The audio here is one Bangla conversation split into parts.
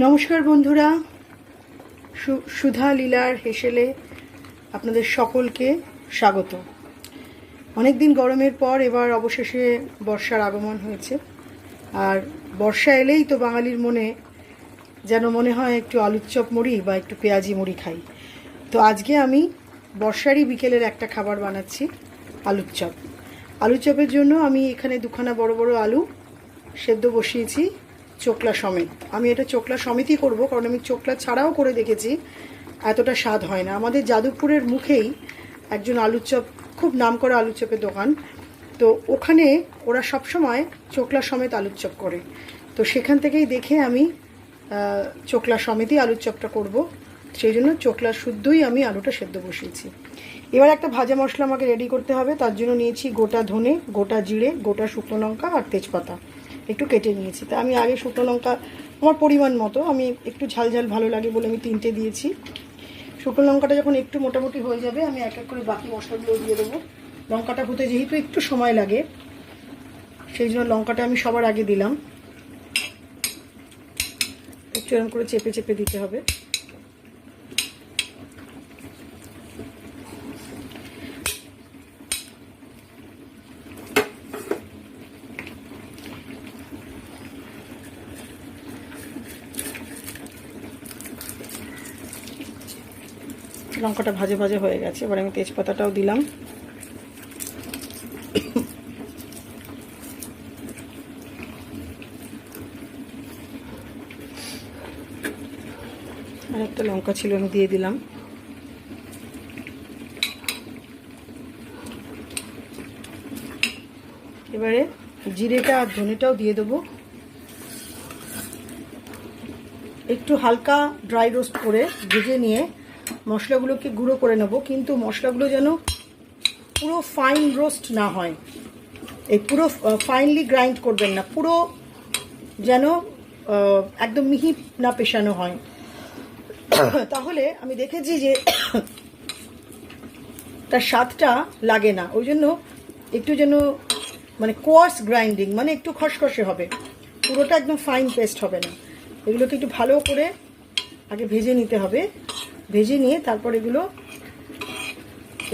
নমস্কার বন্ধুরা, সুধা লীলার হেসেলে আপনাদের সকলকে স্বাগত। অনেক দিন গরমের পর এবার অবশেষে বর্ষার আগমন হয়েছে। আর বর্ষা এলেই তো বাঙালির মনে যেন মনে হয় একটু আলুর চপ মুড়ি বা একটু পেঁয়াজি মুড়ি খাই। তো আজকে আমি বর্ষারই বিকেলের একটা খাবার বানাচ্ছি, আলুর চপ। আলুর চপের জন্য আমি এখানে দুখানা বড় বড় আলু সেদ্ধ বসিয়েছি, চোকলা সমেত। আমি এটা চোকলা সমেতই করব, কারণ আমি চোকলা ছাড়াও করে দেখেছি, এতটা স্বাদ হয় না। আমাদের যাদবপুরের মুখেই একজন আলুর চপ, খুব নাম করা আলুর চপের দোকান, তো ওখানে ওরা সবসময় চোকলা সমেত আলুর চপ করে। তো সেখান থেকেই দেখে আমি চোকলা সমেতই আলুর চপটা করব। সেই জন্য চোকলা শুদ্ধই আমি আলুটা সেদ্ধ বসিয়েছি। এবার একটা ভাজা মশলা আমাকে রেডি করতে হবে। তার জন্য নিয়েছি গোটা ধনে, গোটা জিরে, গোটা শুকনো লঙ্কা আর তেজপাতা একটু কেটে নিয়েছি। তা আমি আগে শুকনো লঙ্কা আমার পরিমাণ মতো, আমি একটু ঝাল ঝাল ভালো লাগে বলে আমি 3টে দিয়েছি। শুকনো লঙ্কাটা যখন একটু মোটামুটি হয়ে যাবে, আমি এক এক করে বাকি মশলাগুলো দিয়ে দেবো। লঙ্কাটা হতে যেহেতু একটু সময় লাগে, সেই জন্য লঙ্কাটা আমি সবার আগে দিলাম। একটু এরকম করে চেপে চেপে দিতে হবে। লঙ্কাটা ভাজে ভাজে হয়ে গেছে, এবার আমি তেজপাতাটাও দিলাম। আর একটা লঙ্কা ছিল, আমি দিয়ে দিলাম। এবারে জিরেটা আর ধনেটাও দিয়ে দেবো। একটু হালকা ড্রাই রোস্ট করে ভেজে নিয়ে মশলাগুলোকে গুঁড়ো করে নেব, কিন্তু মশলাগুলো যেন পুরো ফাইন রোস্ট না হয়। এই পুরো ফাইনলি গ্রাইন্ড করবেন না, পুরো যেন একদম মিহি না পেশানো হয়। তাহলে আমি দেখেছি যে তার স্বাদটা লাগে না। ওই জন্য একটু যেন মানে কোয়ার্স গ্রাইন্ডিং, মানে একটু খসখসে হবে, পুরোটা একদম ফাইন পেস্ট হবে না। এগুলোকে একটু ভালো করে আগে ভেজে নিতে হবে। ভেজে নিয়ে তারপর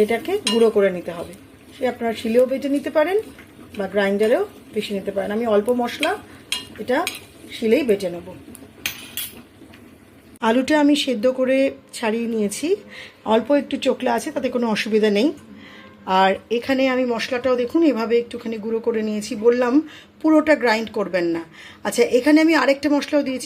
এটাকে গুঁড়ো করে নিতে হবে। সে আপনারা শিলেও বেটে নিতে পারেন বা গ্রাইন্ডারেও পিষে নিতে পারেন। আমি অল্প মশলা এটা শিলেই বেটে নেব। আলুটা আমি সেদ্ধ করে ছাড়িয়ে নিয়েছি, অল্প একটু চোকলা আছে, তাতে কোনো অসুবিধা নেই। আর এখানে আমি মশলাটাও দেখুন এভাবে একটুখানি গুঁড়ো করে নিয়েছি। বললাম পুরোটা গ্রাইন্ড করবেন না। আচ্ছা, এখানে আমি আরেকটা মশলাও দিয়েছি,